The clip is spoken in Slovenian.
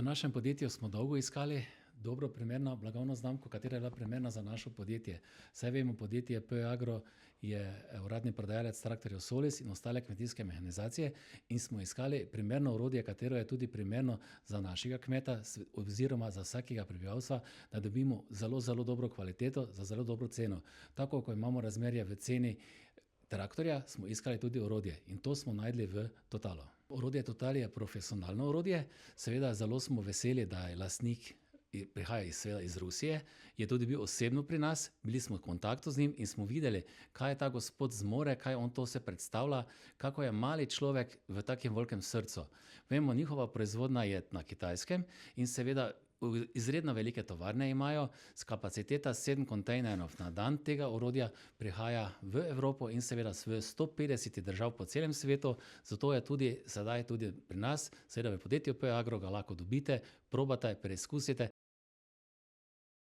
našem podjetju smo dolgo iskali dobro, primerno blagovno znamko, katera je bila primerna za naše podjetje. Saj vemo, podjetje PE Agro je uradni prodajalec traktorjev Solis in ostale kmetijske mehanizacije in smo iskali primerno orodje, katero je tudi primerno za našega kmeta oziroma za vsakega prebivalstva, da dobimo zelo, zelo dobro kvaliteto za zelo dobro ceno. Tako, ko imamo razmerje v ceni traktorja, smo iskali tudi orodje in to smo našli v Totalu. Orodje Total je profesionalno orodje, seveda zelo smo veseli, da je lastnik prihaja iz Rusije, je tudi bil osebno pri nas, bili smo v kontaktu z njim in smo videli, kaj ta gospod zmore, kaj on to se predstavlja, kako je mali človek v takem velikem srcu. Vemo, njihova proizvodnja je na Kitajskem in seveda izredno velike tovarne imajo, s kapaciteta 7 kontejnerov na dan tega orodja prihaja v Evropo in seveda v 150 držav po celem svetu, zato je tudi sedaj tudi pri nas, seveda v podjetju PE Agro ga lahko dobite, probate, preizkusite.